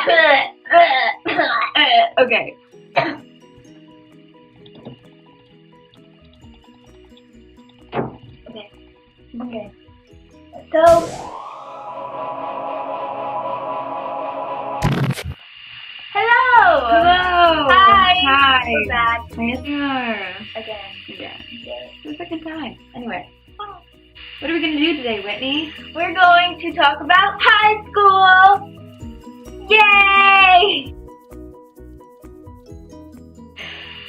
Okay. Okay. So. Hello. Hi. Hi. We're back Yes, we are. again. Again. For the second time. Anyway. What are we going to do today, Whitney? We're going to talk about high school. Yay!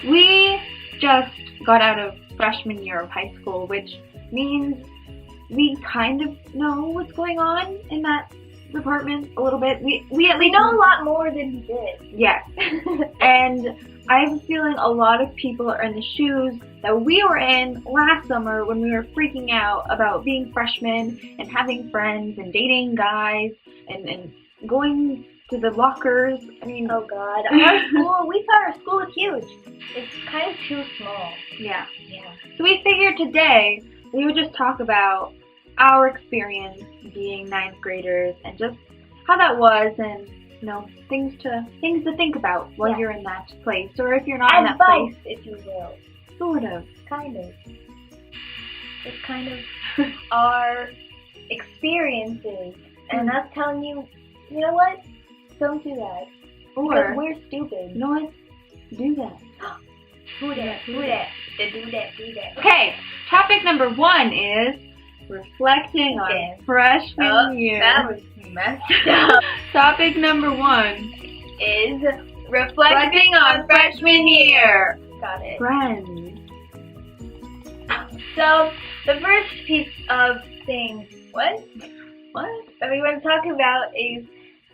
We just got out of freshman year of high school, which means we kind of know what's going on in that department a little bit. We at least know a lot more than we did. Yes. And I have a feeling a lot of people are in the shoes that we were in last summer when we were freaking out about being freshmen and having friends and dating guys and going to the lockers. I mean, oh God, our school, we thought our school was huge. It's kind of too small. Yeah. Yeah. So we figured today we would just talk about our experience being ninth graders and just how that was, and you know, things to think about while you're in that place, or if you're not in that place, if you will. sort of. Kind of. It's kind of our experiences, and us telling you, you know what? Don't do that. Or Because we're stupid. you know what? Do that. Do that. Okay, topic number 1 is reflecting on freshman year. That was messed up. Topic number 1 Is reflecting on freshman year. Got it. Friends. So, the first piece of things, what that we want to talk about is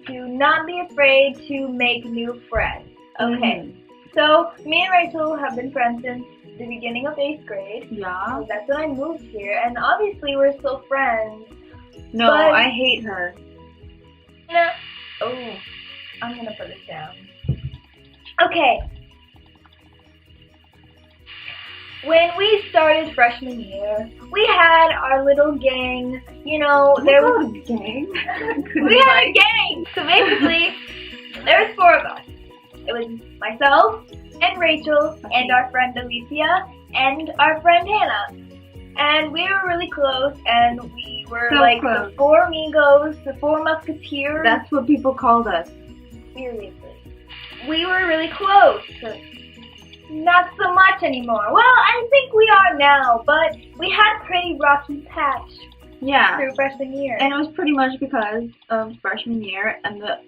to not be afraid to make new friends. Okay. So, me and Rachel have been friends since the beginning of 8th grade. Yeah. That's when I moved here, and obviously we're still friends. No, But- I hate her. No. Oh, I'm gonna put this down. Okay. When we started freshman year, we had our little gang. You know, there was a gang. we had a gang. So basically, there was 4 of us. It was myself and Rachel and our friend Alicia and our friend Hannah. And we were really close, and we were So like close. the 4 amigos, the 4 musketeers. That's what people called us. Seriously. We were really close. Not so much anymore. Well, I think we are now, but we had a pretty rocky patch Yeah. through freshman year. And it was pretty much because of freshman year and the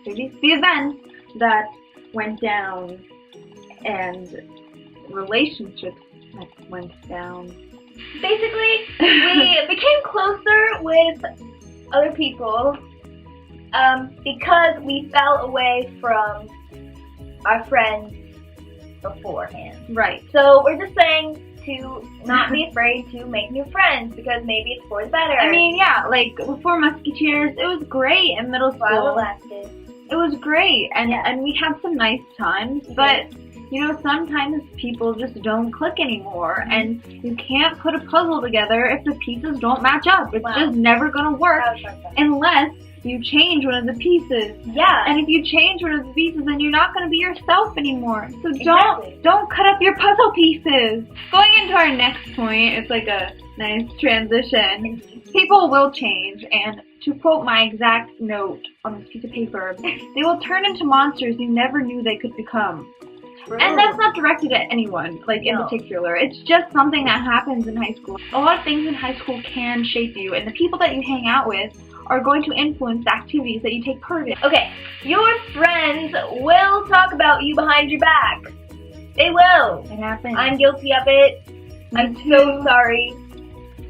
the events that went down and relationships that went down. Basically, we became closer with other people because we fell away from our friends beforehand. Right. So we're just saying to not be afraid to make new friends because maybe it's for the better. I mean, yeah, like before Musketeers, it was great in middle while it school. lasted. It was great, and Yeah. and we had some nice times, but you know, sometimes people just don't click anymore, and you can't put a puzzle together if the pieces don't match up. It's just never gonna work unless you change one of the pieces. Yeah. And if you change one of the pieces, then you're not gonna be yourself anymore. So Exactly. don't cut up your puzzle pieces. Going into our next point, it's like a nice transition. People will change, and to quote my exact note on this piece of paper, they will turn into monsters you never knew they could become. And that's not directed at anyone, like in No. particular. It's just something that happens in high school. A lot of things in high school can shape you, and the people that you hang out with are going to influence the activities that you take part in. Okay, your friends will talk about you behind your back. They will. It happens. I'm guilty of it. I'm so sorry.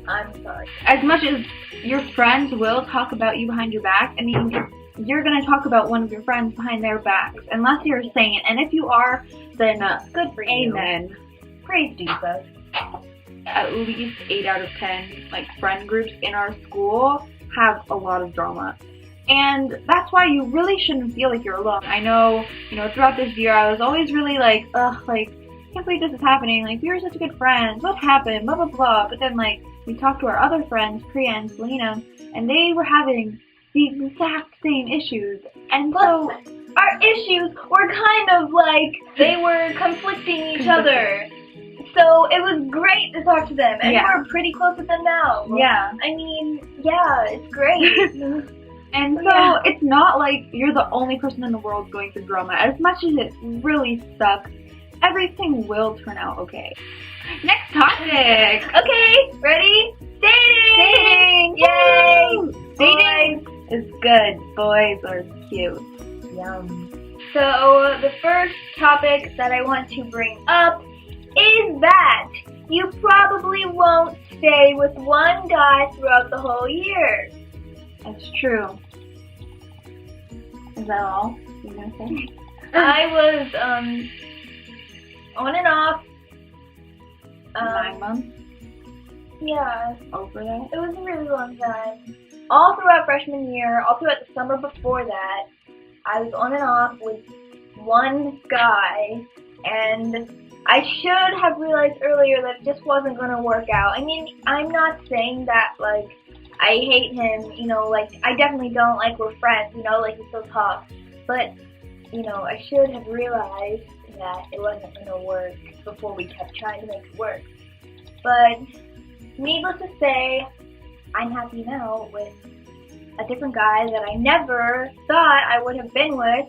I'm sorry. As much as your friends will talk about you behind your back, I mean, you're going to talk about one of your friends behind their backs, unless you're a saint. And if you are, then Good for you. amen. Praise Jesus. At least 8 out of 10 like friend groups in our school have a lot of drama. And that's why you really shouldn't feel like you're alone. I know, you know, throughout this year I was always really like, ugh, like, I can't believe this is happening. Like, we were such good friends. What happened? Blah, blah, blah. But then, like, we talked to our other friends, Priya and Selena, and they were having the exact same issues. And Plus, so our issues were kind of like they were conflicting each other. So it was great to talk to them, and we're pretty close with them now. Yeah. I mean, yeah, it's great. And so it's not like you're the only person in the world going through drama. As much as it really sucks, everything will turn out okay. Next topic. Okay, ready? Dating! Yay! Woo! Dating is good. Boys are cute. Yum. So the first topic that I want to bring up is that you probably won't stay with one guy throughout the whole year. That's true. Is that all you're gonna say? I was on and off. 9 months? Yeah, Over that? it was a really long time. All throughout freshman year, all throughout the summer before that, I was on and off with one guy, and I should have realized earlier that it just wasn't going to work out. I mean, I'm not saying that, like, I hate him, you know, like, I definitely don't, like, we're friends, you know, like, we still talk, but, you know, I should have realized that it wasn't going to work before we kept trying to make it work. But, needless to say, I'm happy now with a different guy that I never thought I would have been with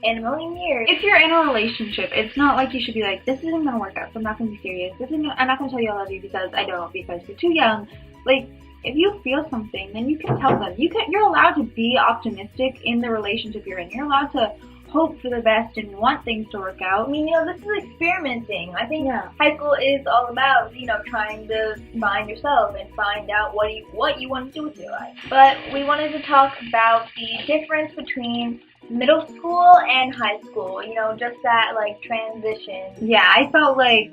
in a million years. If you're in a relationship, it's not like you should be like, this isn't gonna work out, so I'm not gonna be serious. I'm not gonna tell you I love you because I don't, because you're too young. Like, if you feel something, then you can tell them. You're allowed to be optimistic in the relationship you're in. You're allowed to hope for the best and want things to work out. I mean, you know, this is experimenting. I think Yeah. high school is all about, you know, trying to find yourself and find out what you want to do with your life. But we wanted to talk about the difference between middle school and high school, you know, just that, like, transition. Yeah, I felt like,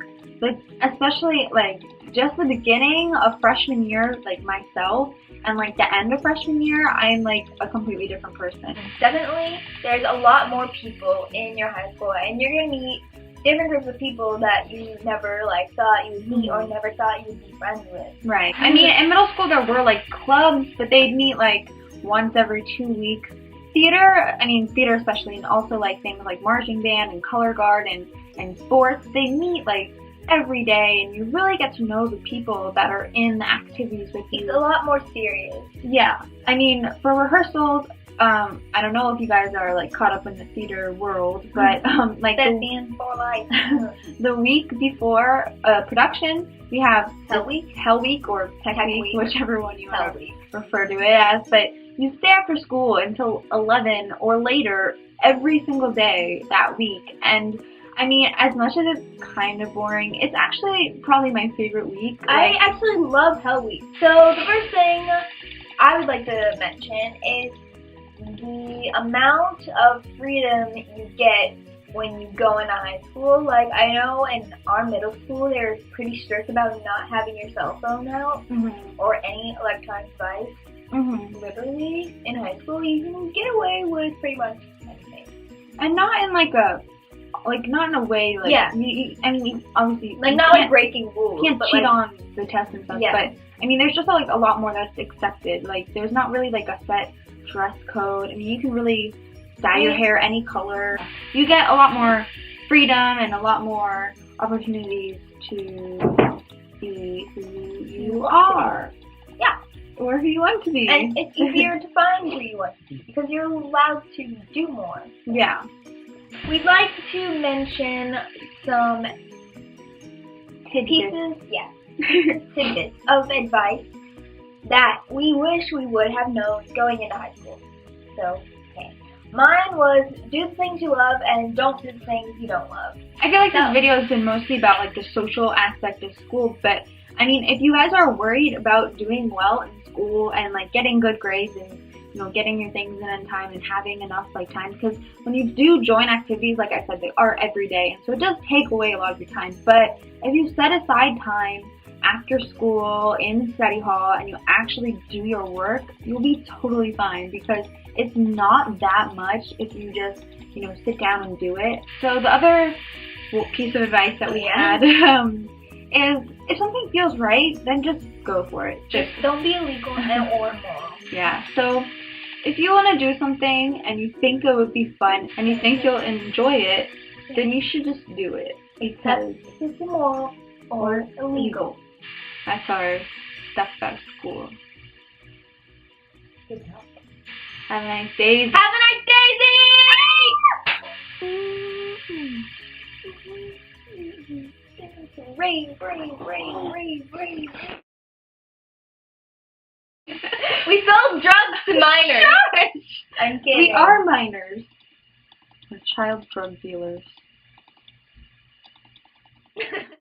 especially, like, just the beginning of freshman year, like, myself, and, like, the end of freshman year, I'm, like, a completely different person. Definitely, there's a lot more people in your high school, and you're going to meet different groups of people that you never, like, thought you would meet or never thought you'd be friends with. Right. I mean, in middle school, there were, like, clubs, but they'd meet, like, once every 2 weeks. Theater especially, and also, like, things like marching band and color guard and sports, they meet, like, every day, and you really get to know the people that are in the activities with you. It's a lot more serious. Yeah. I mean, for rehearsals, I don't know if you guys are, like, caught up in the theater world, but, like, Lesbian for life. the week before production, we have Hell Week? Hell Week or Tech Week, Week. whichever one you Hell Week. refer to it as, but you stay after school until 11 or later every single day that week. And I mean, as much as it's kind of boring, it's actually probably my favorite week. I actually love Hell Week. So the first thing I would like to mention is the amount of freedom you get when you go into high school. Like, I know in our middle school, they're pretty strict about not having your cell phone out or any electronic device. Literally, in high school, you can get away with pretty much anything. And not in not in a way, like, I mean, obviously, like, not like breaking rules. You can't cheat on the test and stuff, Yeah. but, I mean, there's just, like, a lot more that's accepted. Like, there's not really, like, a set dress code. I mean, you can really dye your hair any color. You get a lot more freedom and a lot more opportunities to be who you are. Yeah. Or who you want to be. And it's easier to find who you want to be because you're allowed to do more. Yeah. We'd like to mention some tidbits of advice that we wish we would have known going into high school. So, okay. Mine was do the things you love and don't do the things you don't love. I feel like this video has been mostly about, like, the social aspect of school, but I mean, if you guys are worried about doing well in school and, like, getting good grades and, you know, getting your things in on time and having enough, like, time, because when you do join activities, like I said, they are every day, and so it does take away a lot of your time. But if you set aside time after school in study hall and you actually do your work, you'll be totally fine, because it's not that much if you just, you know, sit down and do it. So the other piece of advice that we had is if something feels right, then just go for it. Just don't be illegal or immoral. Yeah, so if you want to do something and you think it would be fun and you think you'll enjoy it, then you should just do it. Except if it's immoral or illegal. That's our stuff about school. Good job. Have a nice day. Have a nice day, Rain, rain, rain, rain, rain. We sold drugs to minors. I'm kidding. We are minors. We're child drug dealers.